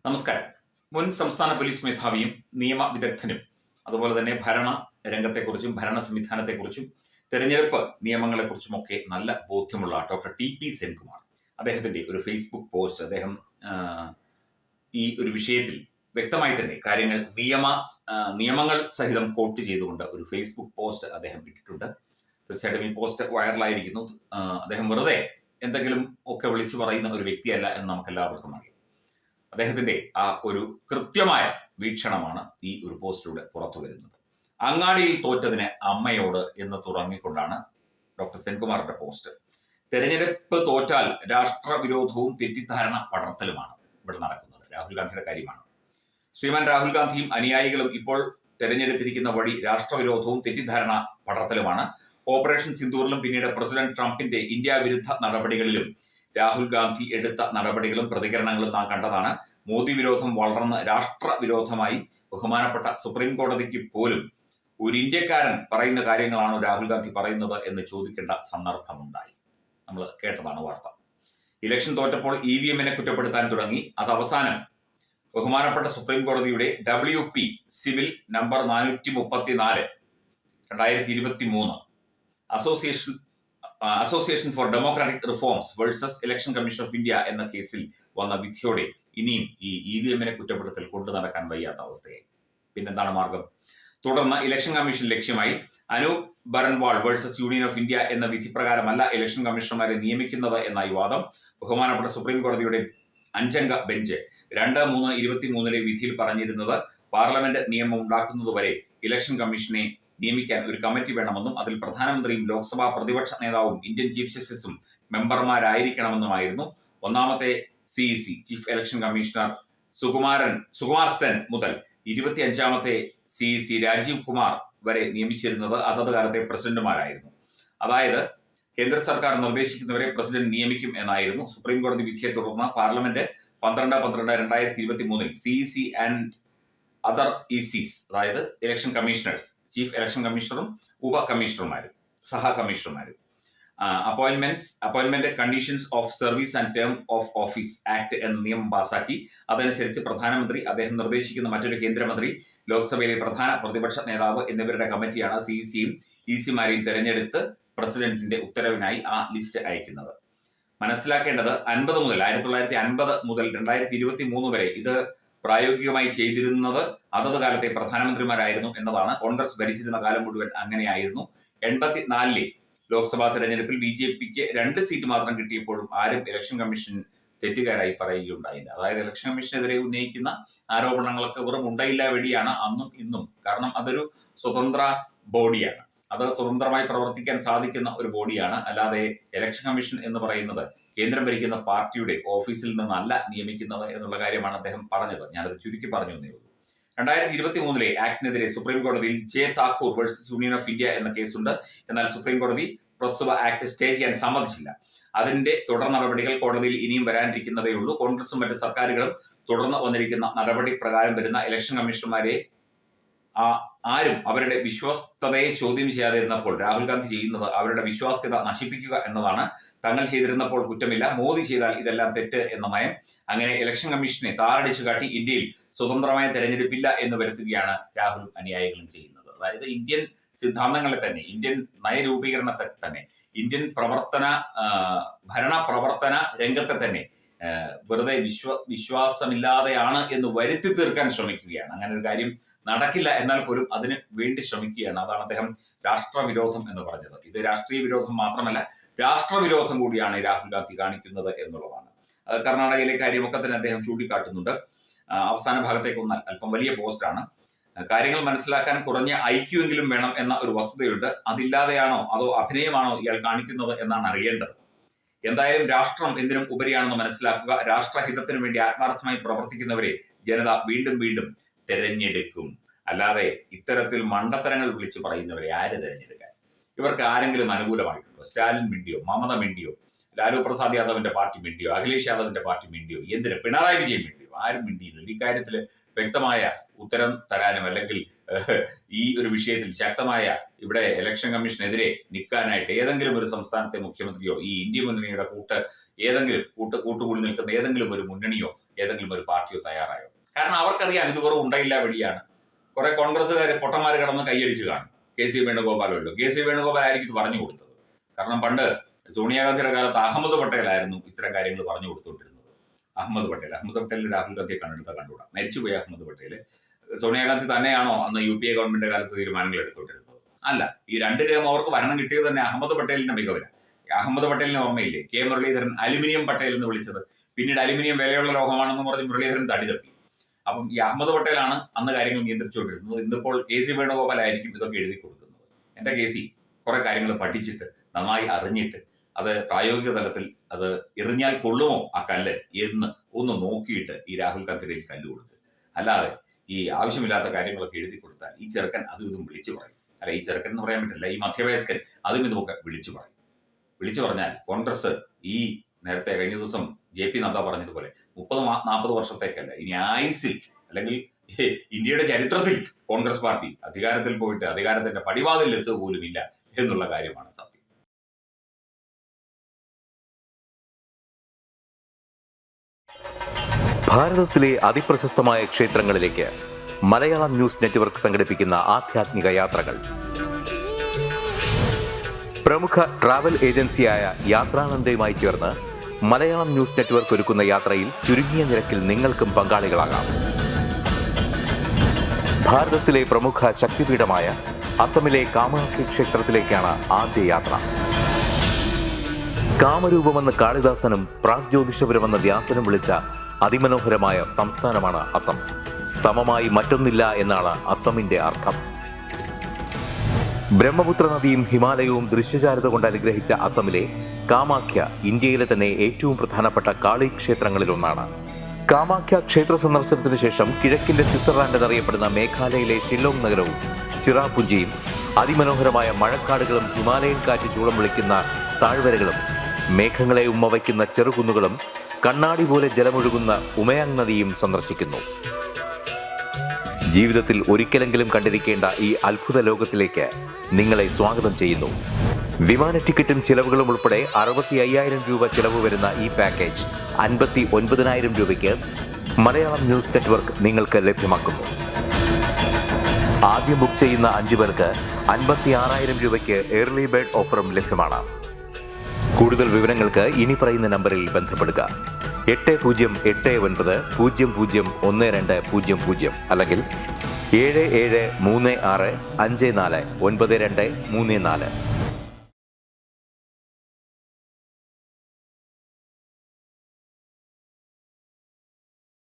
നമസ്കാരം. മുൻ സംസ്ഥാന പോലീസ് മേധാവിയും നിയമ വിദഗ്ധനും അതുപോലെ തന്നെ ഭരണ രംഗത്തെക്കുറിച്ചും ഭരണ സംവിധാനത്തെക്കുറിച്ചും തെരഞ്ഞെടുപ്പ് നിയമങ്ങളെക്കുറിച്ചുമൊക്കെ നല്ല ബോധ്യമുള്ള ഡോക്ടർ ടി.പി. സെൻകുമാർ അദ്ദേഹത്തിന്റെ ഒരു ഫേസ്ബുക്ക് പോസ്റ്റ് അദ്ദേഹം ഈ ഒരു വിഷയത്തിൽ വ്യക്തമായി തന്നെ കാര്യങ്ങൾ നിയമങ്ങൾ സഹിതം കോട്ട് ചെയ്തുകൊണ്ട് ഒരു ഫേസ്ബുക്ക് പോസ്റ്റ് അദ്ദേഹം ഇട്ടിട്ടുണ്ട്. തീർച്ചയായിട്ടും ഈ പോസ്റ്റ് വൈറലായിരിക്കുന്നു. അദ്ദേഹം വെറുതെ എന്തെങ്കിലും ഒക്കെ വിളിച്ചു പറയുന്ന ഒരു വ്യക്തിയല്ല എന്ന് നമുക്ക് എല്ലാവർക്കും അറിയാം. അദ്ദേഹത്തിന്റെ ആ ഒരു കൃത്യമായ വീക്ഷണമാണ് ഈ ഒരു പോസ്റ്റിലൂടെ പുറത്തു വരുന്നത്. അങ്ങാടിയിൽ തോറ്റതിന് അമ്മയോട് എന്ന് തുടങ്ങിക്കൊണ്ടാണ് ഡോക്ടർ സെൻകുമാറിന്റെ പോസ്റ്റ്. തെരഞ്ഞെടുപ്പ് തോറ്റാൽ രാഷ്ട്രവിരോധവും തെറ്റിദ്ധാരണ പടർത്തലുമാണ് ഇവിടെ നടക്കുന്നത്. രാഹുൽ ഗാന്ധിയുടെ കാര്യമാണ്. ശ്രീമാൻ രാഹുൽ ഗാന്ധിയും അനുയായികളും ഇപ്പോൾ തെരഞ്ഞെടുത്തിരിക്കുന്ന വഴി രാഷ്ട്രവിരോധവും തെറ്റിദ്ധാരണ പടർത്തലുമാണ്. ഓപ്പറേഷൻ സിന്ദൂറിലും പിന്നീട് പ്രസിഡന്റ് ട്രംപിന്റെ ഇന്ത്യ വിരുദ്ധ നടപടികളിലും രാഹുൽ ഗാന്ധി എടുത്ത നടപടികളും പ്രതികരണങ്ങളും നാം കണ്ടതാണ്. മോദി വിരോധം വളർന്ന് രാഷ്ട്രവിരോധമായി ബഹുമാനപ്പെട്ട സുപ്രീം കോടതിക്ക് പോലും ഒരു ഇന്ത്യക്കാരൻ പറയുന്ന കാര്യങ്ങളാണോ രാഹുൽ ഗാന്ധി പറയുന്നത് എന്ന് ചോദിക്കേണ്ട സന്ദർഭമുണ്ടായി. നമ്മൾ കേട്ടതാണ് വാർത്ത. ഇലക്ഷൻ തോറ്റപ്പോൾ EVM കുറ്റപ്പെടുത്താൻ തുടങ്ങി. അത് അവസാനം ബഹുമാനപ്പെട്ട സുപ്രീം കോടതിയുടെ WP civil number 434 2023 association for Democratic reforms versus election commission of India എന്ന കേസിൽ വന്ന വിധിയോടെ ഇനിയും ഈ EVM കുറ്റപ്പെടുത്തൽ കൊണ്ടു നടക്കാൻ വയ്യാത്ത അവസ്ഥയായി. പിന്നെന്താണ് മാർഗം? തുടർന്ന് ഇലക്ഷൻ കമ്മീഷൻ ലക്ഷ്യമായി Anoop Baranwal versus union of India എന്ന വിധി പ്രകാരമല്ല ഇലക്ഷൻ കമ്മീഷണർമാരെ നിയമിക്കുന്നത് എന്ന ഈ വാദം ബഹുമാനപ്പെട്ട സുപ്രീം കോടതിയുടെ 5 അംഗ ബെഞ്ച് 2/3/23 വിധിയിൽ പറഞ്ഞിരുന്നത് പാർലമെന്റ് നിയമം ഉണ്ടാക്കുന്നതുവരെ ഇലക്ഷൻ കമ്മീഷനെ നിയമിക്കാൻ ഒരു കമ്മിറ്റി വേണമെന്നും അതിൽ പ്രധാനമന്ത്രിയും ലോക്സഭാ പ്രതിപക്ഷ നേതാവും ഇന്ത്യൻ ചീഫ് ജസ്റ്റിസും മെമ്പർമാരായിരിക്കണമെന്നുമായിരുന്നു. ഒന്നാമത്തെ CEC chief election commissioner Sukumar Sen മുതൽ 25ാമത്തെ CEC രാജീവ് കുമാർ വരെ നിയമിച്ചിരുന്നത് അതത് കാലത്തെ പ്രസിഡന്റുമാരായിരുന്നു. അതായത് കേന്ദ്ര സർക്കാർ നിർദ്ദേശിക്കുന്നവരെ പ്രസിഡന്റ് നിയമിക്കും എന്നായിരുന്നു. സുപ്രീം കോടതി വിധിയെ തുടർന്ന് parliament 12/12/2023 CEC and other ECs അതായത് ഇലക്ഷൻ കമ്മീഷണേഴ്സ് ചീഫ് ഇലക്ഷൻ കമ്മീഷണറും ഉപ കമ്മീഷണർമാരും സഹ കമ്മീഷണർമാരും appointment conditions of service and term of office act എന്ന നിയമം പാസാക്കി. അതനുസരിച്ച് പ്രധാനമന്ത്രി, അദ്ദേഹം നിർദ്ദേശിക്കുന്ന മറ്റൊരു കേന്ദ്രമന്ത്രി, ലോക്സഭയിലെ പ്രധാന പ്രതിപക്ഷ നേതാവ് എന്നിവരുടെ കമ്മിറ്റിയാണ് CECയും ECമാരെയും തെരഞ്ഞെടുത്ത് പ്രസിഡന്റിന്റെ ഉത്തരവിനായി ആ ലിസ്റ്റ് അയക്കുന്നത്. മനസ്സിലാക്കേണ്ടത് 1950 മുതൽ 2023 വരെ ഇത് പ്രായോഗികമായി ചെയ്തിരുന്നത് അതത് കാലത്തെ പ്രധാനമന്ത്രിമാരായിരുന്നു എന്നതാണ്. കോൺഗ്രസ് ഭരിച്ചിരുന്ന കാലം മുഴുവൻ അങ്ങനെയായിരുന്നു. 84 ലോക്സഭാ തെരഞ്ഞെടുപ്പിൽ BJPക്ക് 2 സീറ്റ് മാത്രം കിട്ടിയപ്പോഴും ആരും ഇലക്ഷൻ കമ്മീഷൻ തെറ്റുകാരായി പറയുകയുണ്ടായില്ല. അതായത് ഇലക്ഷൻ കമ്മീഷനെതിരെ ഉന്നയിക്കുന്ന ആരോപണങ്ങളൊക്കെ വെറും ഉണ്ടയില്ല വെടിയാണ് അന്നും ഇന്നും. കാരണം അതൊരു സ്വതന്ത്ര ബോഡിയാണ്. അത് സ്വതന്ത്രമായി പ്രവർത്തിക്കാൻ സാധിക്കുന്ന ഒരു ബോഡിയാണ്. അല്ലാതെ ഇലക്ഷൻ കമ്മീഷൻ എന്ന് പറയുന്നത് കേന്ദ്രം ഭരിക്കുന്ന പാർട്ടിയുടെ ഓഫീസിൽ നിന്നല്ല നിയമിക്കുന്നത് എന്നുള്ള കാര്യമാണ് അദ്ദേഹം പറഞ്ഞത്. ഞാനത് ചുരുക്കി പറഞ്ഞു എന്നേ ഉള്ളൂ. 2023 ആക്ടിനെതിരെ സുപ്രീം കോടതിയിൽ J Thakur versus union of India എന്ന കേസുണ്ട്. എന്നാൽ സുപ്രീം കോടതി പ്രസ്തുത ആക്ട് സ്റ്റേ ചെയ്യാൻ സമ്മതിച്ചില്ല. അതിന്റെ തുടർ നടപടികൾ കോടതിയിൽ ഇനിയും വരാനിരിക്കുന്നതേ ഉള്ളൂ. കോൺഗ്രസും മറ്റ് സർക്കാരുകളും തുടർന്ന് വന്നിരിക്കുന്ന നടപടി പ്രകാരം വരുന്ന ഇലക്ഷൻ കമ്മീഷണർമാരെ ആരും അവരുടെ വിശ്വസ്തതയെ ചോദ്യം ചെയ്യാതിരുന്നപ്പോൾ രാഹുൽ ഗാന്ധി ചെയ്യുന്നത് അവരുടെ വിശ്വാസ്യത നശിപ്പിക്കുക എന്നതാണ്. തങ്ങൾ ചെയ്തിരുന്നപ്പോൾ കുറ്റമില്ല, മോദി ചെയ്താൽ ഇതെല്ലാം തെറ്റ് എന്ന നയം. അങ്ങനെ ഇലക്ഷൻ കമ്മീഷനെ താറടിച്ചു കാട്ടി ഇന്ത്യയിൽ സ്വതന്ത്രമായ തെരഞ്ഞെടുപ്പില്ല എന്ന് വരുത്തുകയാണ് രാഹുൽ അനുയായികളും ചെയ്യുന്നത്. അതായത് ഇന്ത്യൻ സിദ്ധാന്തങ്ങളെ തന്നെ, ഇന്ത്യൻ നയരൂപീകരണത്തെ തന്നെ, ഇന്ത്യൻ ഭരണ പ്രവർത്തന രംഗത്തെ തന്നെ വെറുതെ വിശ്വാസമില്ലാതെയാണ് എന്ന് വരുത്തി തീർക്കാൻ ശ്രമിക്കുകയാണ്. അങ്ങനെ ഒരു കാര്യം നടക്കില്ല എന്നാൽ പോലും അതിന് വേണ്ടി ശ്രമിക്കുകയാണ്. അതാണ് അദ്ദേഹം രാഷ്ട്രവിരോധം എന്ന് പറഞ്ഞത്. ഇത് രാഷ്ട്രീയ വിരോധം മാത്രമല്ല, രാഷ്ട്രവിരോധം കൂടിയാണ് രാഹുൽ ഗാന്ധി കാണിക്കുന്നത് എന്നുള്ളതാണ്. കർണാടകയിലെ കാര്യമൊക്കെ തന്നെ അദ്ദേഹം ചൂണ്ടിക്കാട്ടുന്നുണ്ട്. അവസാന ഭാഗത്തേക്ക് വന്നാൽ അല്പം വലിയ പോസ്റ്റാണ്. കാര്യങ്ങൾ മനസ്സിലാക്കാൻ കുറഞ്ഞ IQ എങ്കിലും വേണം എന്ന ഒരു വസ്തുതയുണ്ട്. അതില്ലാതെയാണോ അതോ അഭിനയമാണോ ഇയാൾ കാണിക്കുന്നത് എന്നാണ് അറിയേണ്ടത്. എന്തായാലും രാഷ്ട്രം എന്തിനും ഉപരിയാണെന്ന് മനസ്സിലാക്കുക. രാഷ്ട്രഹിതത്തിനു വേണ്ടി ആത്മാർത്ഥമായി പ്രവർത്തിക്കുന്നവരെ ജനത വീണ്ടും വീണ്ടും തെരഞ്ഞെടുക്കും. അല്ലാതെ ഇത്തരത്തിൽ മണ്ടത്തരങ്ങൾ വിളിച്ചു പറയുന്നവരെ ആര് തെരഞ്ഞെടുക്കാൻ? ഇവർക്ക് ആരെങ്കിലും അനുകൂലമായിട്ടുണ്ടോ? സ്റ്റാലിൻ മിണ്ടിയോ? മമത മിണ്ടിയോ? ലാലു പ്രസാദ് യാദവിന്റെ പാർട്ടി മിണ്ടിയോ? അഖിലേഷ് യാദവിന്റെ പാർട്ടി മിണ്ടിയോ? എന്തിന് പിണറായി വിജയൻ മിണ്ടിയോ? ആരും മിണ്ടിയില്ല. ഇക്കാര്യത്തിൽ വ്യക്തമായ ഉത്തരം തരാനും അല്ലെങ്കിൽ ഈ ഒരു വിഷയത്തിൽ ശക്തമായ ഇവിടെ ഇലക്ഷൻ കമ്മീഷനെതിരെ നിൽക്കാനായിട്ട് ഏതെങ്കിലും ഒരു സംസ്ഥാനത്തെ മുഖ്യമന്ത്രിയോ ഈ ഇന്ത്യ മുന്നണിയുടെ കൂട്ടുകൂടി നിൽക്കുന്ന ഏതെങ്കിലും ഒരു മുന്നണിയോ ഏതെങ്കിലും ഒരു പാർട്ടിയോ തയ്യാറായോ? കാരണം അവർക്കറിയാം ഇത് വെറും ഉണ്ടായില്ല വഴിയാണ്. കുറെ കോൺഗ്രസ്സുകാർ പൊട്ടന്മാർ കിടന്ന് കൈയടിച്ച് കാണും. കെ.സി. വേണുഗോപാലുമല്ലോ. കെ.സി. വേണുഗോപാൽ ആയിരിക്കും ഇത് പറഞ്ഞു കൊടുത്തത്. കാരണം പണ്ട് സോണിയാഗാന്ധിയുടെ കാലത്ത് അഹമ്മദ് പട്ടേലായിരുന്നു ഇത്തരം കാര്യങ്ങൾ പറഞ്ഞു കൊടുത്തുകൊണ്ടിരുന്നത്. അഹമ്മദ് പട്ടേലിന് രാഹുൽ ഗാന്ധിയെ കണ്ടുകൂടാ. മരിച്ചുപോയ അഹമ്മദ് പട്ടേൽ. സോണിയാഗാന്ധി തന്നെയാണോ അന്ന് UPA ഗവൺമെന്റ് കാലത്ത് തീരുമാനങ്ങൾ എടുത്തുകൊണ്ടിരുന്നത്? അല്ല. ഈ രണ്ട് ടേം അവർക്ക് ഭരണം കിട്ടിയത് തന്നെ അഹമ്മദ് പട്ടേലിന്റെ മികവിലാണ്. അഹമ്മദ് പട്ടേലിന് ഓർമ്മയില്ലേ കെ മുരളീധരൻ അലുമിനിയം പട്ടേൽ എന്ന് വിളിച്ചത്? പിന്നീട് അലുമിനിയം വിലയുള്ള ലോഹമാണെന്ന് പറഞ്ഞ് മുരളീധരൻ തടി തപ്പി. അപ്പം ഈ അഹമ്മദ് പട്ടേലാണ് അന്ന് കാര്യങ്ങൾ നിയന്ത്രിച്ചുകൊണ്ടിരുന്നത്. ഇന്നിപ്പോൾ കെ.സി. വേണുഗോപാൽ ആയിരിക്കും ഇതൊക്കെ എഴുതി കൊടുക്കുന്നത്. എന്റെ കെ.സി. കുറെ കാര്യങ്ങൾ പഠിച്ചിട്ട് നന്നായി അറിഞ്ഞിട്ട് അത് പ്രായോഗിക തലത്തിൽ അത് എറിഞ്ഞാൽ കൊള്ളുമോ ആ കല്ല് എന്ന് ഒന്ന് നോക്കിയിട്ട് ഈ രാഹുൽ ഗാന്ധിയുടെ കല്ല് കൊടുക്കുക. അല്ലാതെ ഈ ആവശ്യമില്ലാത്ത കാര്യങ്ങളൊക്കെ എഴുതി കൊടുത്താൽ ഈ ചെറുക്കൻ അതും ഇതും വിളിച്ചു പറയും. അല്ല, ഈ ചെറുക്കൻ എന്ന് പറയാൻ പറ്റില്ല, ഈ മധ്യവയസ്കൻ അതും ഇതുമൊക്കെ വിളിച്ചു പറയും. വിളിച്ചു പറഞ്ഞാൽ കോൺഗ്രസ് ഈ നേരത്തെ കഴിഞ്ഞ ദിവസം JP നദ്ദ പറഞ്ഞതുപോലെ 30-40 വർഷത്തേക്കല്ല, ഇനി ആയുസിൽ അല്ലെങ്കിൽ ഇന്ത്യയുടെ ചരിത്രത്തിൽ കോൺഗ്രസ് പാർട്ടി അധികാരത്തിൽ പോയിട്ട് അധികാരത്തിന്റെ പടിവാതിൽ എത്തുക പോലും ഇല്ല എന്നുള്ള കാര്യമാണ് സത്യം. ഭാരതത്തിലെ അതിപ്രശസ്തമായ ക്ഷേത്രങ്ങളിലേക്ക് മലയാളം ന്യൂസ് നെറ്റ്വർക്ക് സംഘടിപ്പിക്കുന്ന ആധ്യാത്മിക യാത്രകൾ. പ്രമുഖ ട്രാവൽ ഏജൻസിയായ യാത്രാനന്ദയുമായി ചേർന്ന് മലയാളം ന്യൂസ് നെറ്റ്വർക്ക് ഒരുക്കുന്ന യാത്രയിൽ ചുരുങ്ങിയ നിരക്കിൽ നിങ്ങൾക്കും പങ്കാളികളാകാം. ഭാരതത്തിലെ പ്രമുഖ ശക്തിപീഠമായ അസമിലെ കാമാഖ്യ ക്ഷേത്രത്തിലേക്കാണ് ആദ്യ യാത്ര. കാമരൂപമെന്ന് കാളിദാസനും പ്രാഗ്ജ്യോതിഷപുരമെന്ന് വ്യാസനും വിളിച്ച അതിമനോഹരമായ സംസ്ഥാനമാണ് അസം. സമമായി മറ്റൊന്നില്ല എന്നാണ് അസമിന്റെ അർത്ഥം. ബ്രഹ്മപുത്ര നദിയും ഹിമാലയവും ദൃശ്യചാരുത കൊണ്ട് അനുഗ്രഹിച്ച അസമിലെ കാമാഖ്യ ഇന്ത്യയിലെ തന്നെ ഏറ്റവും പ്രധാനപ്പെട്ട കാളി ക്ഷേത്രങ്ങളിലൊന്നാണ്. കാമാഖ്യ ക്ഷേത്ര സന്ദർശനത്തിന് ശേഷം കിഴക്കിന്റെ സ്വിറ്റ്സർലാൻഡ് എന്നറിയപ്പെടുന്ന മേഘാലയയിലെ ഷില്ലോങ് നഗരവും ചിറാപുഞ്ചിയും അതിമനോഹരമായ മഴക്കാടുകളും ഹിമാലയൻ കാറ്റ് ചൂളം വിളിക്കുന്ന താഴ്വരകളും മേഘങ്ങളെ ഉമ്മവയ്ക്കുന്ന ചെറുകുന്നുകളും കണ്ണാടി പോലെ ജലമൊഴുകുന്ന ഉമയാങ് നദിയും സന്ദർശിക്കുന്നു. ജീവിതത്തിൽ ഒരിക്കലെങ്കിലും കണ്ടിരിക്കേണ്ട ഈ അത്ഭുത ലോകത്തിലേക്ക് നിങ്ങളെ സ്വാഗതം ചെയ്യുന്നു. വിമാന ടിക്കറ്റും ചിലവുകളും ഉൾപ്പെടെ 65,000 രൂപ ചിലവ് വരുന്ന ഈ പാക്കേജ് 59,000 രൂപയ്ക്ക് മലയാളം ന്യൂസ് നെറ്റ്വർക്ക് നിങ്ങൾക്ക് ലഭ്യമാക്കുന്നു. ആദ്യം ബുക്ക് ചെയ്യുന്ന 5 പേർക്ക് 56,000 രൂപയ്ക്ക് ഏർലി ബേർഡ് ഓഫറും ലഭ്യമാണ്. കൂടുതൽ വിവരങ്ങൾക്ക് ഇനി പറയുന്ന നമ്പറിൽ ബന്ധപ്പെടുക. 8089001200 അല്ലെങ്കിൽ 7736549234.